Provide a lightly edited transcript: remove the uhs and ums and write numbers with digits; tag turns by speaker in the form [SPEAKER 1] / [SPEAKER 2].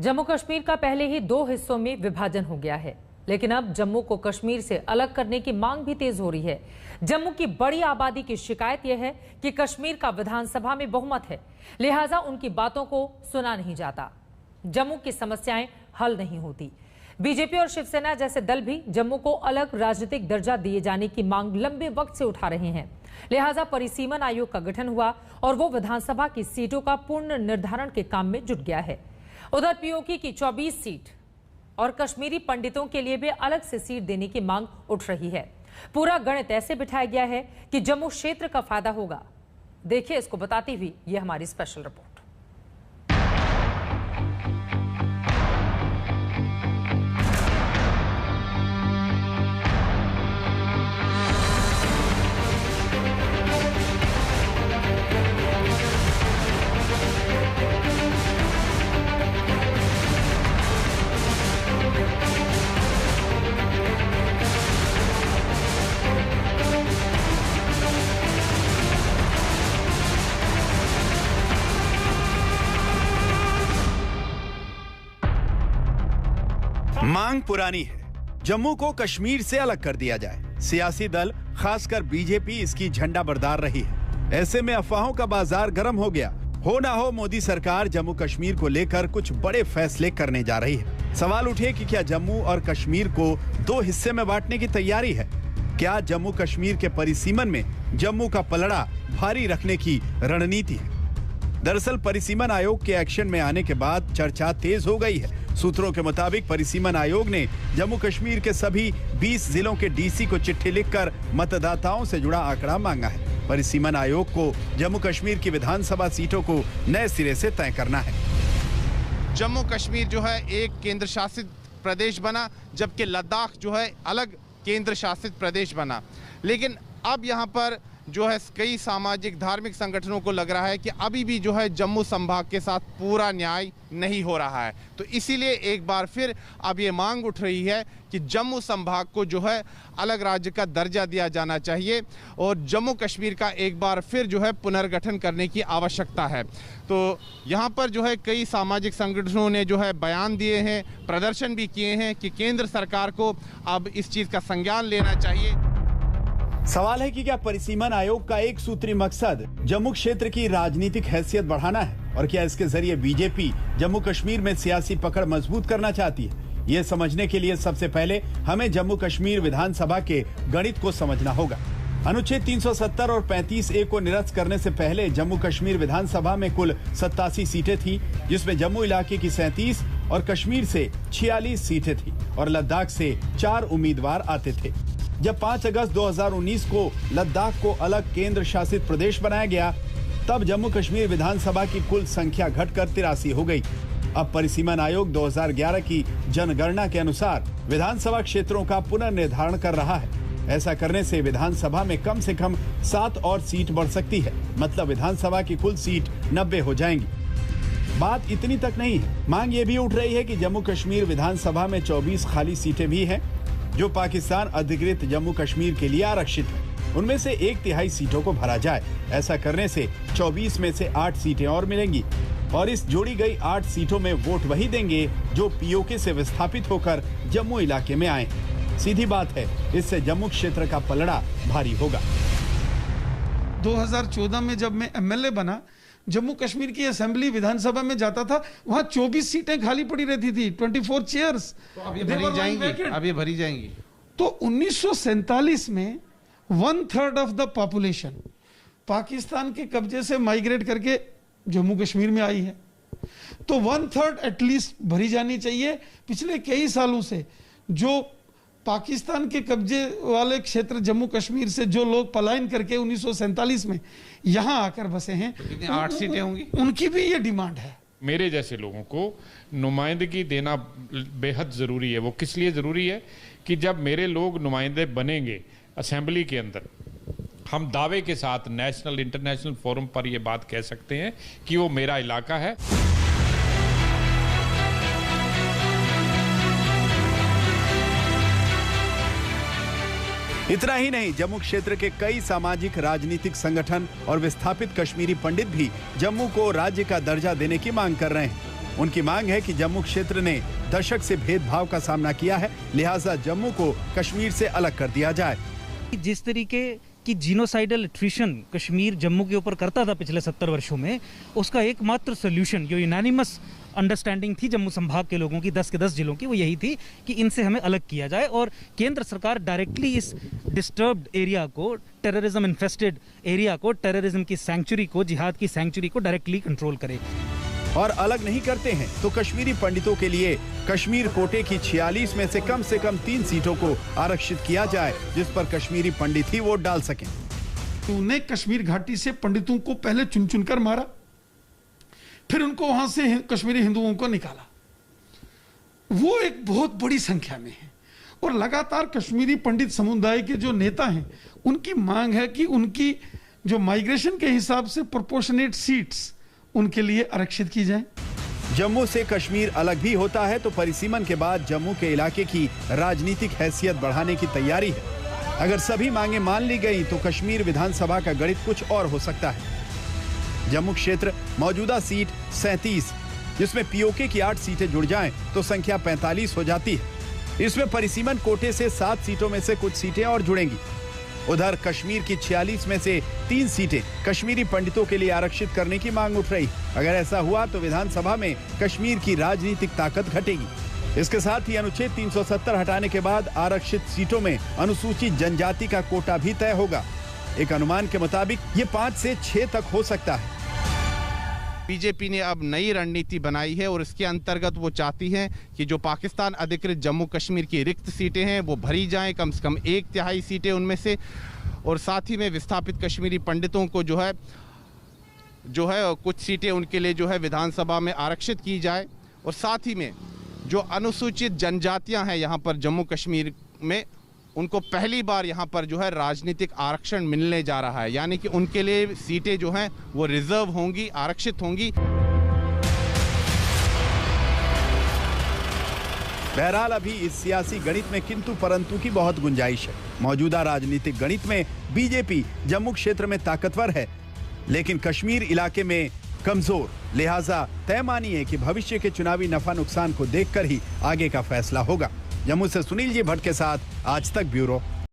[SPEAKER 1] जम्मू कश्मीर का पहले ही 2 हिस्सों में विभाजन हो गया है, लेकिन अब जम्मू को कश्मीर से अलग करने की मांग भी तेज हो रही है। जम्मू की बड़ी आबादी की शिकायत यह है कि कश्मीर का विधानसभा में बहुमत है, लिहाजा उनकी बातों को सुना नहीं जाता। जम्मू की समस्याएं हल नहीं होती। बीजेपी और शिवसेना जैसे दल भी जम्मू को अलग राजनीतिक दर्जा दिए जाने की मांग लंबे वक्त से उठा रहे हैं। लिहाजा परिसीमन आयोग का गठन हुआ और वो विधानसभा की सीटों का पूर्ण निर्धारण के काम में जुट गया है। उधर पीओके की 24 सीट और कश्मीरी पंडितों के लिए भी अलग से सीट देने की मांग उठ रही है। पूरा गणित ऐसे बिठाया गया है कि जम्मू क्षेत्र का फायदा होगा। देखिए इसको बताती हुई ये हमारी स्पेशल रिपोर्ट।
[SPEAKER 2] मांग पुरानी है, जम्मू को कश्मीर से अलग कर दिया जाए। सियासी दल खासकर बीजेपी इसकी झंडा बरदार रही है। ऐसे में अफवाहों का बाजार गर्म हो गया। हो ना हो मोदी सरकार जम्मू कश्मीर को लेकर कुछ बड़े फैसले करने जा रही है। सवाल उठे कि क्या जम्मू और कश्मीर को 2 हिस्से में बांटने की तैयारी है? क्या जम्मू कश्मीर के परिसीमन में जम्मू का पलड़ा भारी रखने की रणनीति है? दरअसल परिसीमन आयोग के एक्शन में आने के बाद चर्चा तेज हो गई है। सूत्रों के मुताबिक परिसीमन आयोग ने जम्मू कश्मीर के सभी 20 जिलों के डीसी को चिट्ठी लिखकर मतदाताओं से जुड़ा आंकड़ा मांगा है। परिसीमन आयोग को जम्मू कश्मीर की विधानसभा सीटों को नए सिरे से तय करना है।
[SPEAKER 3] जम्मू कश्मीर जो है एक केंद्र शासित प्रदेश बना, जबकि लद्दाख जो है अलग केंद्र शासित प्रदेश बना। लेकिन अब यहाँ पर जो है कई सामाजिक धार्मिक संगठनों को लग रहा है कि अभी भी जो है जम्मू संभाग के साथ पूरा न्याय नहीं हो रहा है। तो इसीलिए एक बार फिर अब ये मांग उठ रही है कि जम्मू संभाग को जो है अलग राज्य का दर्जा दिया जाना चाहिए और जम्मू कश्मीर का एक बार फिर जो है पुनर्गठन करने की आवश्यकता है। तो यहाँ पर जो है कई सामाजिक संगठनों ने जो है बयान दिए हैं, प्रदर्शन भी किए हैं कि केंद्र सरकार को अब इस चीज़ का संज्ञान लेना चाहिए।
[SPEAKER 2] सवाल है कि क्या परिसीमन आयोग का एक सूत्री मकसद जम्मू क्षेत्र की राजनीतिक हैसियत बढ़ाना है और क्या इसके जरिए बीजेपी जम्मू कश्मीर में सियासी पकड़ मजबूत करना चाहती है? ये समझने के लिए सबसे पहले हमें जम्मू कश्मीर विधानसभा के गणित को समझना होगा। अनुच्छेद 370 और 35A को निरस्त करने से पहले जम्मू कश्मीर विधानसभा में कुल 87 सीटें थी, जिसमें जम्मू इलाके की 37 और कश्मीर से 46 सीटें थी और लद्दाख से 4 उम्मीदवार आते थे। जब 5 अगस्त 2019 को लद्दाख को अलग केंद्र शासित प्रदेश बनाया गया, तब जम्मू कश्मीर विधानसभा की कुल संख्या घटकर 83 हो गई। अब परिसीमन आयोग 2011 की जनगणना के अनुसार विधानसभा क्षेत्रों का पुनर्निर्धारण कर रहा है। ऐसा करने से विधानसभा में कम से कम 7 और सीट बढ़ सकती है, मतलब विधानसभा की कुल सीट 90 हो जाएंगी। बात इतनी तक नहीं है, मांग ये भी उठ रही है कि जम्मू कश्मीर विधानसभा में 24 खाली सीटें भी हैं, जो पाकिस्तान अधिकृत जम्मू कश्मीर के लिए आरक्षित है। उनमें से 1/3 सीटों को भरा जाए। ऐसा करने से 24 में से 8 सीटें और मिलेंगी और इस जोड़ी गई 8 सीटों में वोट वही देंगे जो पीओके से विस्थापित होकर जम्मू इलाके में आए। सीधी बात है, इससे जम्मू क्षेत्र का पलड़ा भारी होगा।
[SPEAKER 4] 2014 में जब मैं एमएलए बना, जम्मू कश्मीर की असेंबली विधानसभा में जाता था, वहां 24 सीटें खाली पड़ी रहती थी, 24 चेयर्स।
[SPEAKER 3] तो अब ये भरी जाएंगी।
[SPEAKER 4] तो 1947 में 1/3 ऑफ द पॉपुलेशन पाकिस्तान के कब्जे से माइग्रेट करके जम्मू कश्मीर में आई है। तो 1/3 एटलीस्ट भरी जानी चाहिए। पिछले कई सालों से जो पाकिस्तान के कब्जे वाले क्षेत्र जम्मू कश्मीर से जो लोग पलायन करके 1947 में यहां आकर बसे हैं,
[SPEAKER 3] तो 8 सीटें होंगी,
[SPEAKER 4] उनकी भी ये डिमांड है।
[SPEAKER 5] मेरे जैसे लोगों को नुमाइंदगी देना बेहद ज़रूरी है। वो किस लिए ज़रूरी है कि जब मेरे लोग नुमाइंदे बनेंगे असेंबली के अंदर, हम दावे के साथ नेशनल इंटरनेशनल फोरम पर ये बात कह सकते हैं कि वो मेरा इलाका है।
[SPEAKER 2] इतना ही नहीं, जम्मू क्षेत्र के कई सामाजिक राजनीतिक संगठन और विस्थापित कश्मीरी पंडित भी जम्मू को राज्य का दर्जा देने की मांग कर रहे हैं। उनकी मांग है कि जम्मू क्षेत्र ने दशक से भेदभाव का सामना किया है, लिहाजा जम्मू को कश्मीर से अलग कर दिया जाए।
[SPEAKER 6] जिस तरीके की जीनोसाइडल एट्रिशन कश्मीर जम्मू के ऊपर करता था पिछले 70 वर्षों में, उसका एकमात्र सोल्यूशन जो यूनानिमस अंडरस्टैंडिंग थी जम्मू संभाग के लोगों की 10 के 10 जिलों की, वो यही थी कि इनसे हमें अलग किया जाए और केंद्र सरकार डायरेक्टली इस डिस्टर्ब्ड एरिया को, टेररिज्म इन्फेस्टेड एरिया को, टेररिज्म की सैंक्चुरी को, जिहाद की सैंक्चुरी को डायरेक्टली कंट्रोल करे।
[SPEAKER 2] और अलग नहीं करते हैं तो कश्मीरी पंडितों के लिए कश्मीर कोटे की 46 में से कम 3 सीटों को आरक्षित किया जाए, जिस पर कश्मीरी पंडित ही वोट डाल सकें।
[SPEAKER 4] उन्होंने कश्मीर घाटी से पंडितों को पहले चुन चुनकर मारा, फिर उनको वहां से कश्मीरी हिंदुओं को निकाला। वो एक बहुत बड़ी संख्या में है और लगातार कश्मीरी पंडित समुदाय के जो नेता हैं, उनकी मांग है कि उनकी जो माइग्रेशन के हिसाब से प्रोपोर्शनेट सीट्स उनके लिए आरक्षित की जाए।
[SPEAKER 2] जम्मू से कश्मीर अलग भी होता है तो परिसीमन के बाद जम्मू के इलाके की राजनीतिक हैसियत बढ़ाने की तैयारी है। अगर सभी मांगे मान ली गई तो कश्मीर विधानसभा का गणित कुछ और हो सकता है। जम्मू क्षेत्र मौजूदा सीट 37, जिसमें पीओके की 8 सीटें जुड़ जाएं तो संख्या 45 हो जाती है। इसमें परिसीमन कोटे से 7 सीटों में से कुछ सीटें और जुड़ेंगी। उधर कश्मीर की 46 में से 3 सीटें कश्मीरी पंडितों के लिए आरक्षित करने की मांग उठ रही। अगर ऐसा हुआ तो विधानसभा में कश्मीर की राजनीतिक ताकत घटेगी। इसके साथ ही अनुच्छेद 370 हटाने के बाद आरक्षित सीटों में अनुसूचित जनजाति का कोटा भी तय होगा। एक अनुमान के मुताबिक ये 5 से 6 तक हो सकता है।
[SPEAKER 3] बीजेपी ने अब नई रणनीति बनाई है और इसके अंतर्गत वो चाहती है कि जो पाकिस्तान अधिकृत जम्मू कश्मीर की रिक्त सीटें हैं वो भरी जाएं, कम से कम 1/3 सीटें उनमें से, और साथ ही में विस्थापित कश्मीरी पंडितों को जो है कुछ सीटें उनके लिए जो है विधानसभा में आरक्षित की जाए। और साथ ही में जो अनुसूचित जनजातियां हैं यहाँ पर जम्मू कश्मीर में, उनको पहली बार यहाँ पर जो है राजनीतिक आरक्षण मिलने जा रहा है, यानी कि उनके लिए सीटें जो हैं वो रिजर्व होंगी, आरक्षित होंगी।
[SPEAKER 2] बहरहाल अभी इस सियासी गणित में किंतु परंतु की बहुत गुंजाइश है। मौजूदा राजनीतिक गणित में बीजेपी जम्मू क्षेत्र में ताकतवर है, लेकिन कश्मीर इलाके में कमजोर। लिहाजा तय मानिए कि भविष्य के चुनावी नफा नुकसान को देखकर ही आगे का फैसला होगा। जम्मू से सुनील जी भट्ट के साथ आज तक ब्यूरो।